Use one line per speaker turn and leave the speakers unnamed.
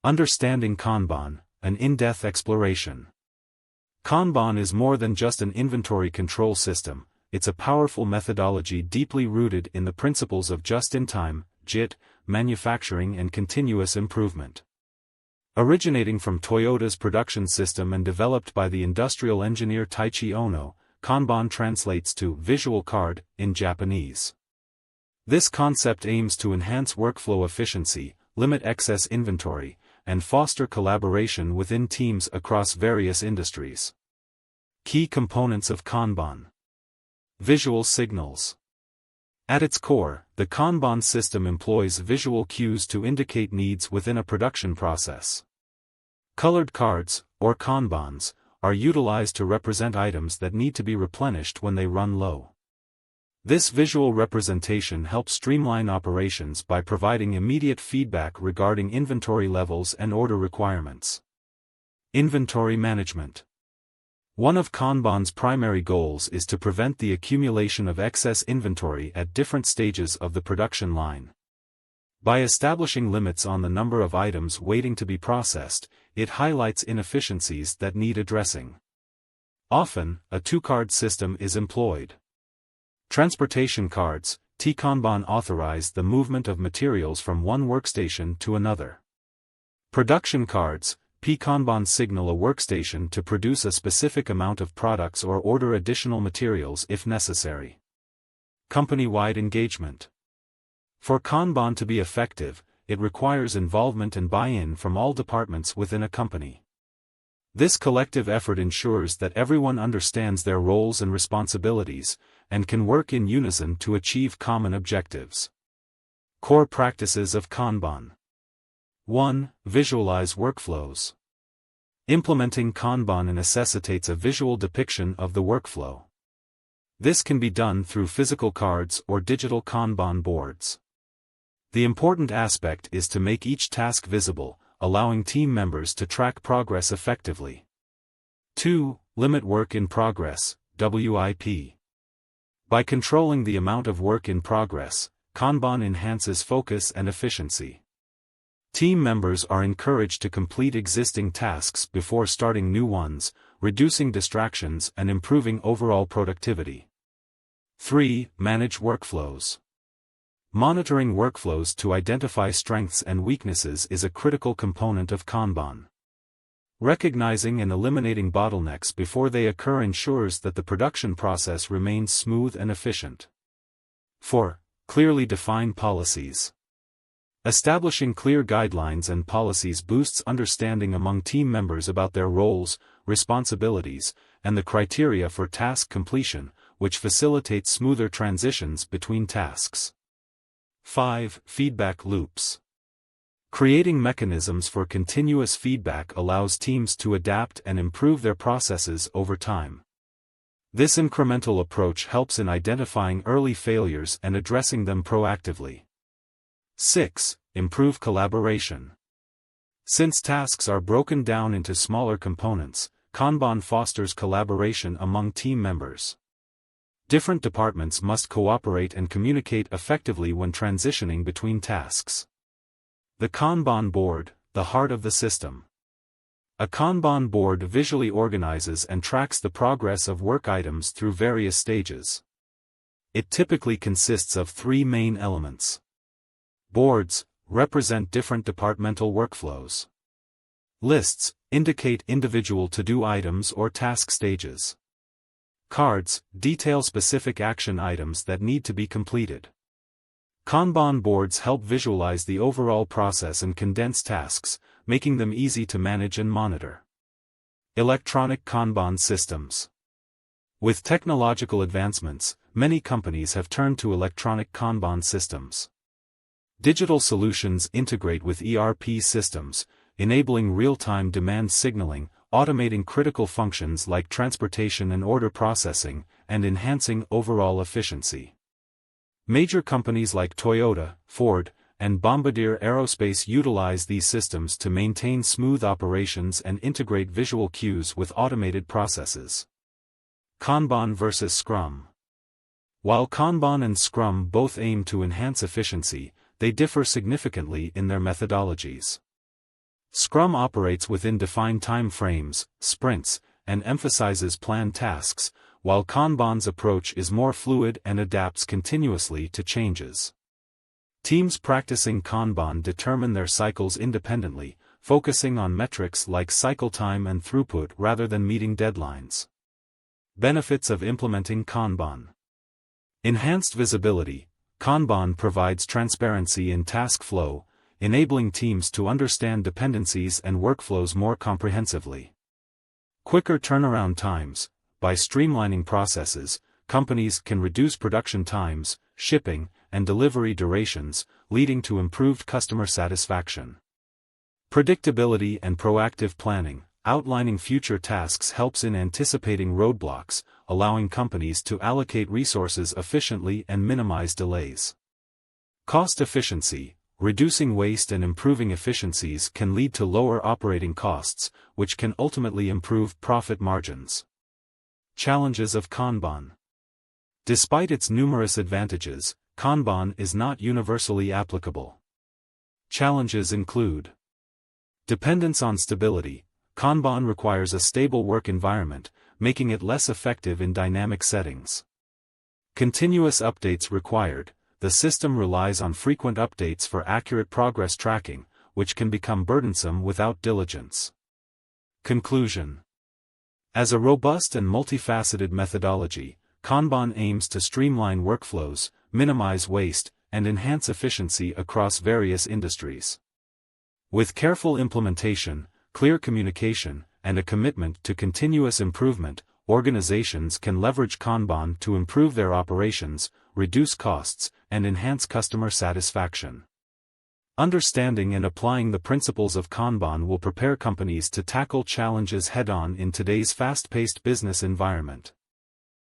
Understanding Kanban, an in-depth exploration. Kanban is more than just an inventory control system, it's a powerful methodology deeply rooted in the principles of just-in-time, JIT, manufacturing and continuous improvement. Originating from Toyota's production system and developed by the industrial engineer Taichi Ono, Kanban translates to visual card in Japanese. This concept aims to enhance workflow efficiency, limit excess inventory, and foster collaboration within teams across various industries. Key components of Kanban. Visual signals. At its core, the Kanban system employs visual cues to indicate needs within a production process. Colored cards, or Kanbans, are utilized to represent items that need to be replenished when they run low. This visual representation helps streamline operations by providing immediate feedback regarding inventory levels and order requirements. Inventory management. One of Kanban's primary goals is to prevent the accumulation of excess inventory at different stages of the production line. By establishing limits on the number of items waiting to be processed, it highlights inefficiencies that need addressing. Often, a two-card system is employed. Transportation cards, T-Kanban authorize the movement of materials from one workstation to another. Production cards, P-Kanban signal a workstation to produce a specific amount of products or order additional materials if necessary. Company-wide engagement. For Kanban to be effective, it requires involvement and buy-in from all departments within a company. This collective effort ensures that everyone understands their roles and responsibilities, and can work in unison to achieve common objectives. Core practices of Kanban. 1. Visualize workflows. Implementing Kanban necessitates a visual depiction of the workflow. This can be done through physical cards or digital Kanban boards. The important aspect is to make each task visible, allowing team members to track progress effectively. 2. Limit work in progress, WIP. By controlling the amount of work in progress, Kanban enhances focus and efficiency. Team members are encouraged to complete existing tasks before starting new ones, reducing distractions and improving overall productivity. 3. Manage workflows. Monitoring workflows to identify strengths and weaknesses is a critical component of Kanban. Recognizing and eliminating bottlenecks before they occur ensures that the production process remains smooth and efficient. 4. Clearly define policies. Establishing clear guidelines and policies boosts understanding among team members about their roles, responsibilities, and the criteria for task completion, which facilitates smoother transitions between tasks. 5. Feedback loops. Creating mechanisms for continuous feedback allows teams to adapt and improve their processes over time. This incremental approach helps in identifying early failures and addressing them proactively. 6. Improve collaboration. Since tasks are broken down into smaller components, Kanban fosters collaboration among team members. Different departments must cooperate and communicate effectively when transitioning between tasks. The Kanban board, the heart of the system. A Kanban board visually organizes and tracks the progress of work items through various stages. It typically consists of three main elements. Boards represent different departmental workflows. Lists indicate individual to-do items or task stages. Cards detail specific action items that need to be completed. Kanban boards help visualize the overall process and condense tasks, making them easy to manage and monitor. Electronic Kanban systems. With technological advancements, many companies have turned to electronic Kanban systems. Digital solutions integrate with ERP systems, enabling real-time demand signaling, automating critical functions like transportation and order processing, and enhancing overall efficiency. Major companies like Toyota, Ford, and Bombardier Aerospace utilize these systems to maintain smooth operations and integrate visual cues with automated processes. Kanban versus Scrum. While Kanban and Scrum both aim to enhance efficiency, they differ significantly in their methodologies. Scrum operates within defined time frames, sprints, and emphasizes planned tasks, while Kanban's approach is more fluid and adapts continuously to changes. Teams practicing Kanban determine their cycles independently, focusing on metrics like cycle time and throughput rather than meeting deadlines. Benefits of implementing Kanban. Enhanced visibility. Kanban provides transparency in task flow, enabling teams to understand dependencies and workflows more comprehensively. Quicker turnaround times. By streamlining processes, companies can reduce production times, shipping, and delivery durations, leading to improved customer satisfaction. Predictability and proactive planning. Outlining future tasks helps in anticipating roadblocks, allowing companies to allocate resources efficiently and minimize delays. Cost efficiency. Reducing waste and improving efficiencies can lead to lower operating costs, which can ultimately improve profit margins. Challenges of Kanban. Despite its numerous advantages, Kanban is not universally applicable. Challenges include dependence on stability. Kanban requires a stable work environment, making it less effective in dynamic settings. Continuous updates required. The system relies on frequent updates for accurate progress tracking, which can become burdensome without diligence. Conclusion. As a robust and multifaceted methodology, Kanban aims to streamline workflows, minimize waste, and enhance efficiency across various industries. With careful implementation, clear communication, and a commitment to continuous improvement, organizations can leverage Kanban to improve their operations, reduce costs, and enhance customer satisfaction. Understanding and applying the principles of Kanban will prepare companies to tackle challenges head-on in today's fast-paced business environment.